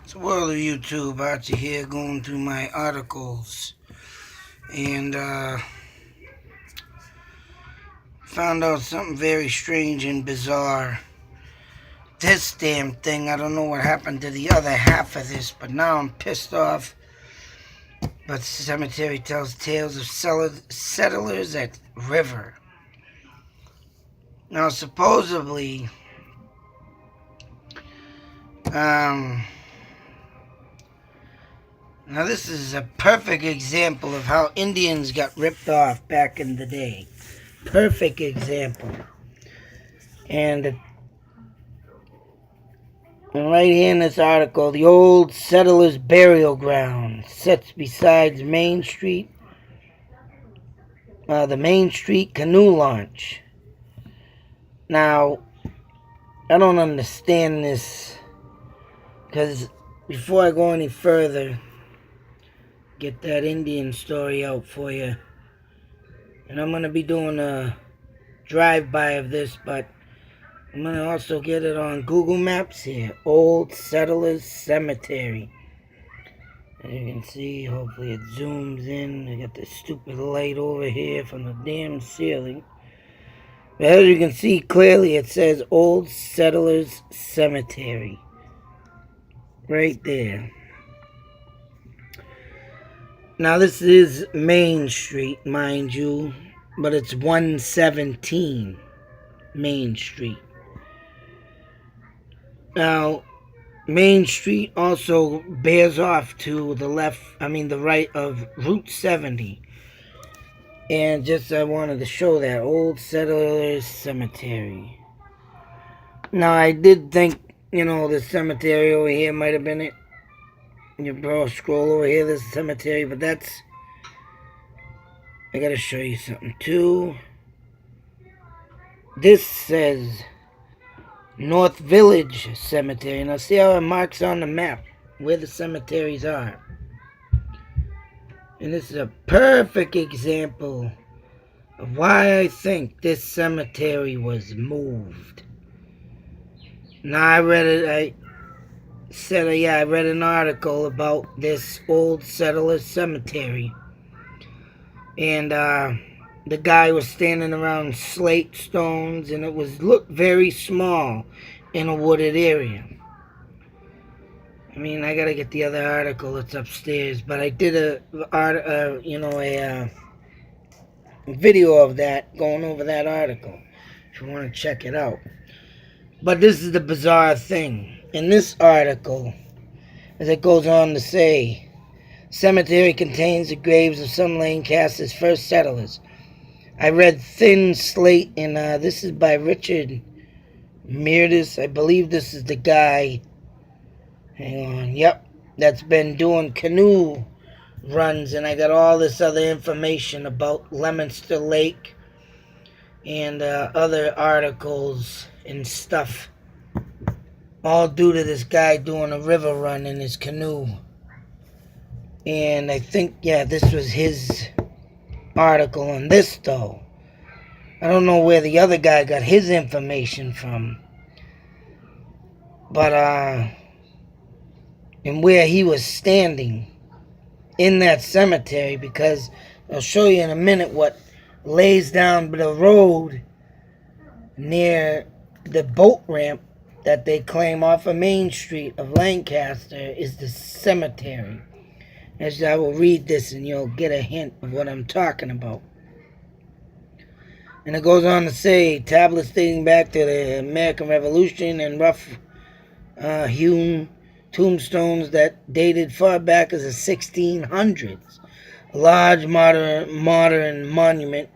So, world of YouTube, Archie here, going through my articles, and found out something very strange and bizarre. This damn thing, I don't know what happened to the other half of this, but now I'm pissed off. But the cemetery tells tales of settlers at River. Now, supposedly, um, now this is a perfect example of how Indians got ripped off back in the day. Perfect example. And right here in this article, the old settlers' burial ground sits beside Main Street, the Main Street canoe launch. Now, I don't understand this, because before I go any further, get that Indian story out for you. And I'm going to be doing a drive-by of this, but I'm going to also get it on Google Maps here. Old Settlers Cemetery. As you can see, hopefully it zooms in. I got this stupid light over here from the damn ceiling. But as you can see clearly, it says Old Settlers Cemetery. Right there. Now this is Main Street, mind you, but it's 117 Main Street. Now, Main Street also bears off to the the right of Route 70. And just I wanted to show that Old Settlers Cemetery. Now, I did think, the cemetery over here might have been it. You bro, scroll over here, this cemetery, but I gotta show you something too. This says North Village Cemetery. Now, see how it marks on the map where the cemeteries are. And this is a perfect example of why I think this cemetery was moved. Now, I read an article about this Old Settler Cemetery. And the guy was standing around slate stones, and looked very small in a wooded area. I mean, I gotta get the other article that's upstairs, but I did a video of that, going over that article, if you want to check it out. But this is the bizarre thing. In this article, as it goes on to say, cemetery contains the graves of some Lancaster's first settlers. I read Thin Slate, and this is by Richard Meredith. I believe this is the guy, hang on, yep, that's been doing canoe runs, and I got all this other information about Leominster Lake and other articles and stuff, all due to this guy doing a river run in his canoe. And I think, this was his article on this, though. I don't know where the other guy got his information from, but and where he was standing in that cemetery, because I'll show you in a minute what lays down the road near the boat ramp that they claim off of Main Street of Lancaster is the cemetery. As I will read this and you'll get a hint of what I'm talking about. And it goes on to say, tablets dating back to the American Revolution and rough-hewn tombstones that dated far back as the 1600s. A large modern monument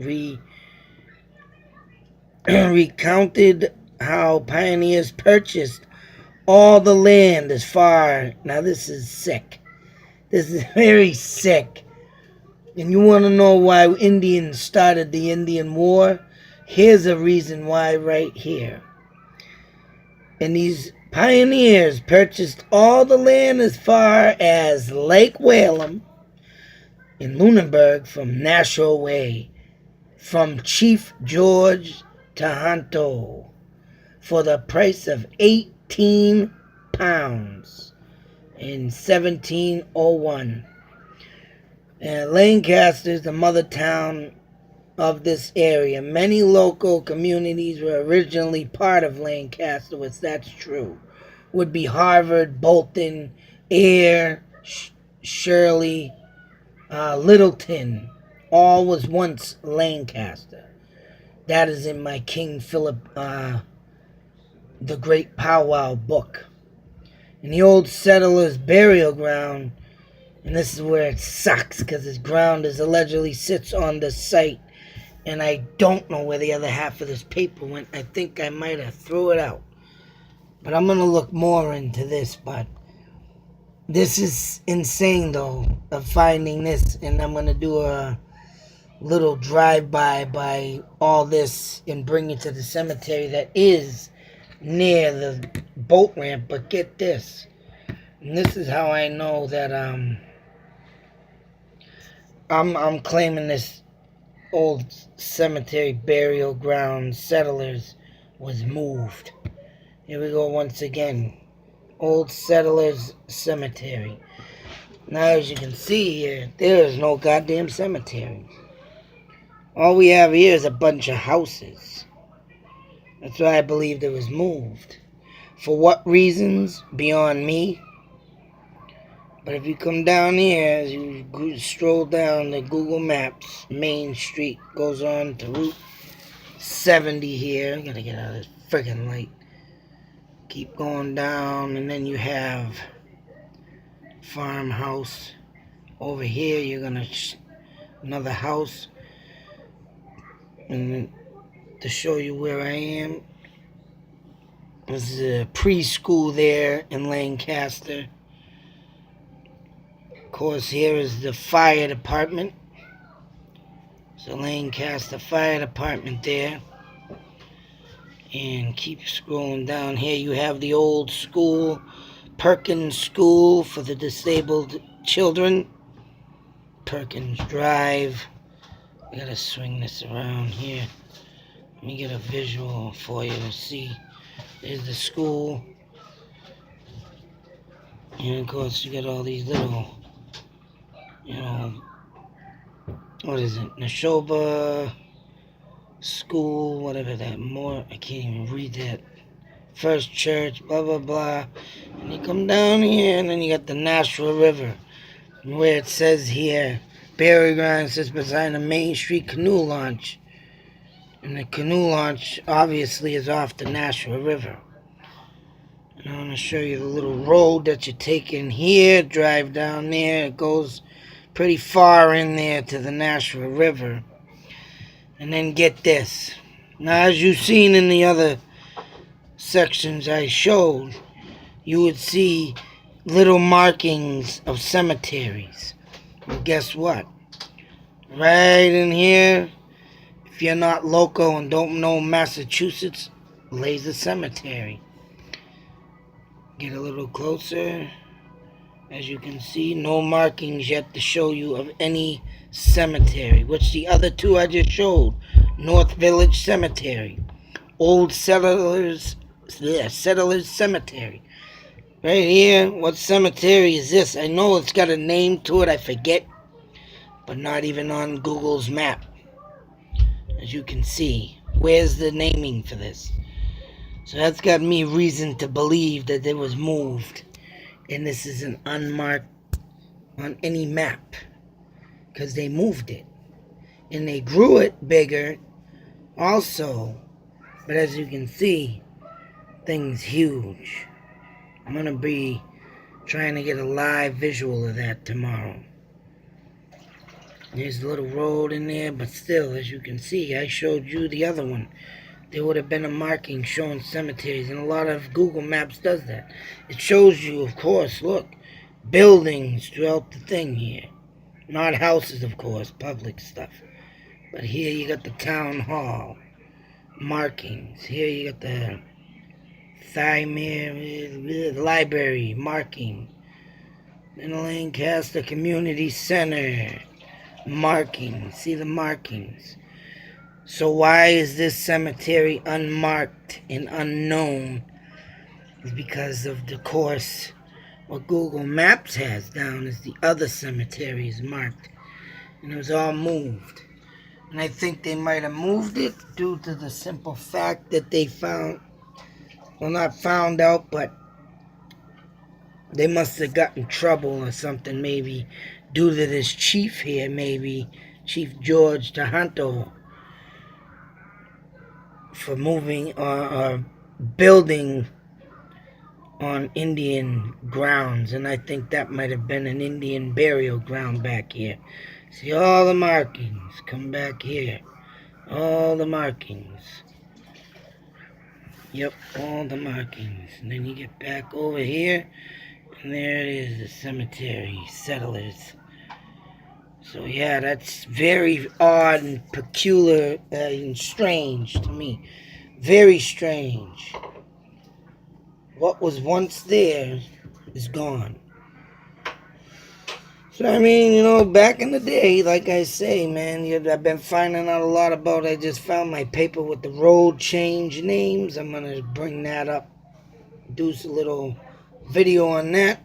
recounted how pioneers purchased all the land as far... Now this is sick. This is very sick. And you want to know why Indians started the Indian War? Here's a reason why right here. And these pioneers purchased all the land as far as Lake Whalum in Lunenburg from Nashua Way, from Chief George Tahanto, for the price of £18. in 1701. And Lancaster is the mother town of this area. Many local communities were originally part of Lancaster, which that's true. Would be Harvard, Bolton, Ayr, Shirley, Littleton. All was once Lancaster. That is in my King Philip, the Great Powwow book. In the old settler's burial ground, and this is where it sucks because his ground is allegedly sits on the site, and I don't know where the other half of this paper went. I think I might have threw it out. But I'm going to look more into this, but this is insane, though, of finding this, and I'm going to do a little drive-by by all this and bring it to the cemetery that is near the boat ramp. But get this, and this is how I know that I'm claiming this old cemetery burial ground settlers was moved. Here we go once again. Old Settlers Cemetery. Now, as you can see here, there is no goddamn cemetery. All we have here is a bunch of houses. That's why I believed it was moved. For what reasons? Beyond me. But if you come down here, as you stroll down the Google Maps, Main Street goes on to Route 70 here. I gotta get out of this friggin' light. Keep going down, and then you have farmhouse. Over here, you're gonna another house. And to show you where I am, there's a preschool there in Lancaster. Of course, here is the fire department. So Lancaster Fire Department there. And keep scrolling down here. You have the old school, Perkins School for the disabled children. Perkins Drive. I gotta swing this around here. Let me get a visual for you to see. There's the school. And of course you got all these little, what is it? Neshoba School, whatever that more. I can't even read that. First Church, blah, blah, blah. And you come down here, and then you got the Nashua River. And where it says here, burial ground sits beside the Main Street canoe launch. And the canoe launch, obviously, is off the Nashua River. And I want to show you the little road that you take in here, drive down there. It goes pretty far in there to the Nashua River. And then get this. Now, as you've seen in the other sections I showed, you would see little markings of cemeteries. Well, guess what? Right in here, if you're not local and don't know Massachusetts, lays a cemetery. Get a little closer. As you can see, no markings yet to show you of any cemetery, which the other two I just showed. North Village Cemetery, Old Settlers Cemetery. Right here, what cemetery is this? I know it's got a name to it, I forget, but not even on Google's map. As you can see, where's the naming for this? So that's got me reason to believe that it was moved. And this is an unmarked on any map, because they moved it. And they grew it bigger also. But as you can see, thing's huge. I'm going to be trying to get a live visual of that tomorrow. There's a little road in there, but still, as you can see, I showed you the other one. There would have been a marking showing cemeteries, and a lot of Google Maps does that. It shows you, of course, look, buildings throughout the thing here. Not houses, of course, public stuff. But here you got the town hall markings. Here you got the Thymere Library marking. Then the Lancaster Community Center marking. See the markings. So why is this cemetery unmarked and unknown? It's because of the course what Google Maps has down is the other cemeteries marked. And it was all moved. And I think they might have moved it due to the simple fact that they found, well, not found out, but they must have gotten in trouble or something, maybe, due to this chief here, maybe, Chief George Tahanto, for moving or building on Indian grounds. And I think that might have been an Indian burial ground back here. See all the markings. Come back here. All the markings. Yep, all the markings. And then you get back over here, and there it is, the cemetery, settlers. So yeah, that's very odd and peculiar and strange to me. Very strange. What was once there is gone. So, I mean, you know, back in the day, like I say, man, I've been finding out a lot about, I just found my paper with the road change names. I'm going to bring that up, do a little video on that.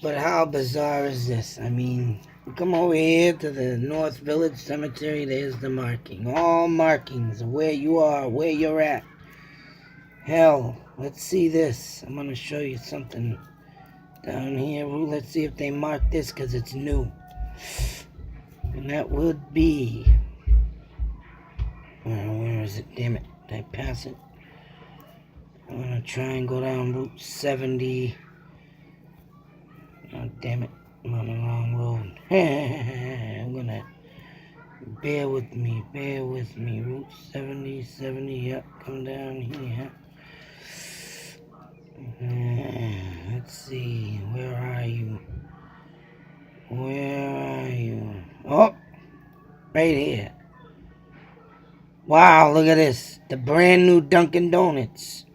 But how bizarre is this? I mean, come over here to the North Village Cemetery, there's the marking. All markings of where you are, where you're at. Hell, let's see this. I'm going to show you something down here. Let's see if they mark this because it's new. And that would be... where is it? Damn it. Did I pass it? I'm going to try and go down Route 70. Oh, damn it. I'm on the wrong road. I'm going to... Bear with me. Route 70, yep. Come down here. Let's see. Where are you? Oh! Right here. Wow, look at this. The brand new Dunkin' Donuts.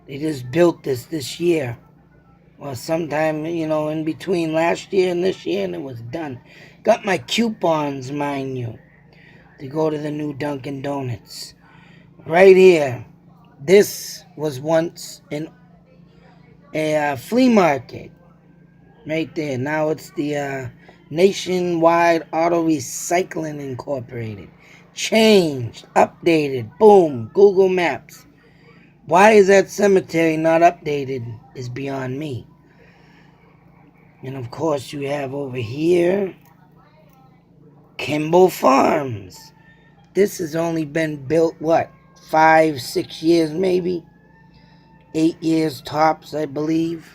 They just built this year. Well, sometime, you know, in between last year and this year, and it was done. Got my coupons, mind you, to go to the new Dunkin' Donuts. Right here. This was once a flea market. Right there. Now it's the Nationwide Auto Recycling Incorporated. Changed. Updated. Boom. Google Maps. Why is that cemetery not updated is beyond me. And of course you have over here Kimball Farms. This has only been built, what, 5-6 years maybe? 8 years tops, I believe.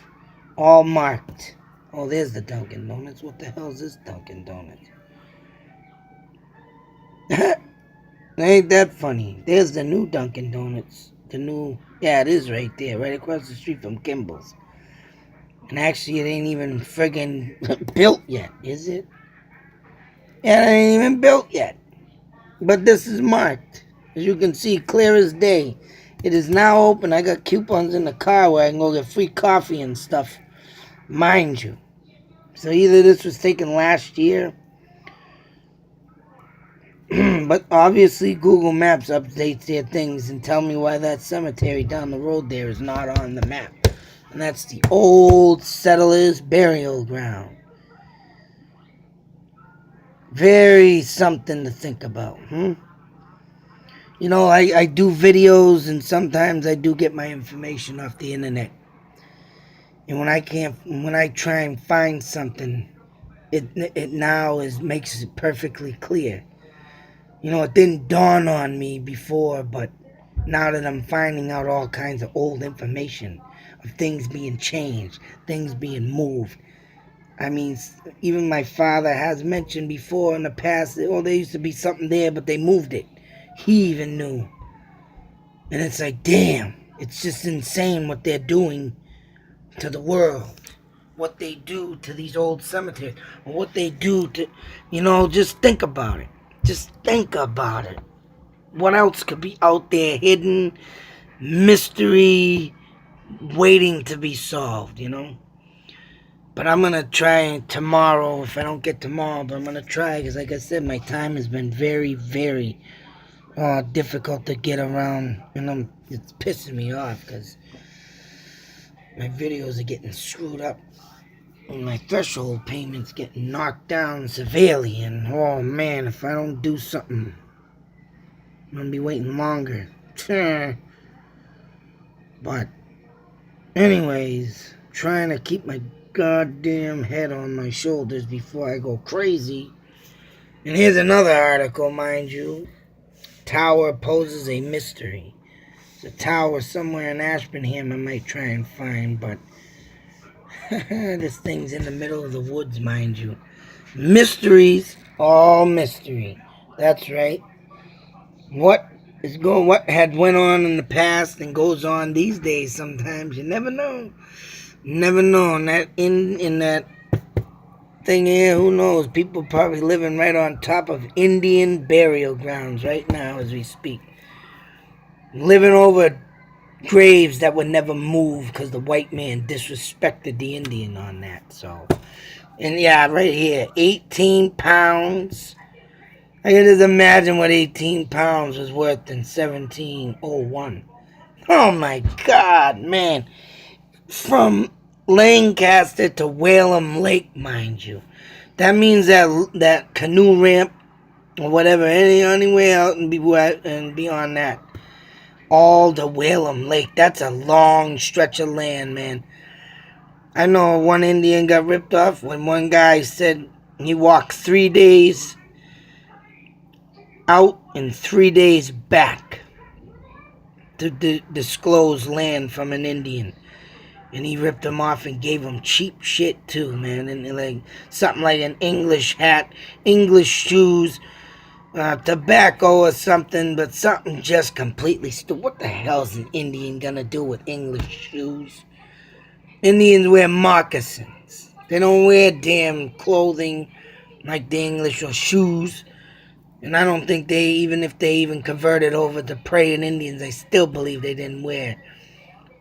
All marked. Oh, there's the Dunkin' Donuts. What the hell is this Dunkin' Donuts? Ain't that funny? There's the new Dunkin' Donuts. Yeah, it is right there, right across the street from Kimball's. And actually, it ain't even friggin' built yet, is it? Yeah, it ain't even built yet. But this is marked. As you can see, clear as day. It is now open. I got coupons in the car where I can go get free coffee and stuff. Mind you. So either this was taken last year, but obviously Google Maps updates their things and tell me why that cemetery down the road there is not on the map. And that's the Old Settlers Burial Ground. Very something to think about, You know, I do videos and sometimes I do get my information off the internet. And when I try and find something, it now makes it perfectly clear. You know, it didn't dawn on me before, but now that I'm finding out all kinds of old information of things being changed, things being moved. I mean, even my father has mentioned before in the past, there used to be something there, but they moved it. He even knew. And it's like, damn, it's just insane what they're doing to the world. What they do to these old cemeteries. Or what they do to, you know, just think about it. Just think about it. What else could be out there hidden, mystery, waiting to be solved, you know? But I'm going to try tomorrow, if I don't get tomorrow, but I'm going to try, because like I said, my time has been very, very difficult to get around, and it's pissing me off, because my videos are getting screwed up. And my threshold payments getting knocked down severely. And oh man, if I don't do something, I'm gonna be waiting longer. But anyways, trying to keep my goddamn head on my shoulders before I go crazy. And here's another article, mind you. Tower poses a mystery. It's a tower somewhere in Ashburnham I might try and find, but this thing's in the middle of the woods, mind you. Mysteries, all mystery. That's right. What had went on in the past and goes on these days sometimes, you never know. Never know. And that in that thing here, who knows? People probably living right on top of Indian burial grounds right now as we speak. Living over graves that would never move because the white man disrespected the Indian on that. So, and yeah, right here, 18 pounds. I can just imagine what 18 pounds was worth in 1701. Oh my God, man. From Lancaster to Whalum Lake, mind you. That means that canoe ramp or whatever, anywhere out and beyond that, all to Whalum Lake. That's a long stretch of land, man. I know one Indian got ripped off when one guy said he walked 3 days out and 3 days back to disclose land from an Indian. And he ripped him off and gave him cheap shit too, man. And like something like an English hat, English shoes, tobacco or something, but something just completely stupid. What the hell's an Indian gonna do with English shoes? Indians wear moccasins. They don't wear damn clothing like the English or shoes. And I don't think if they converted over to praying Indians, I still believe they didn't wear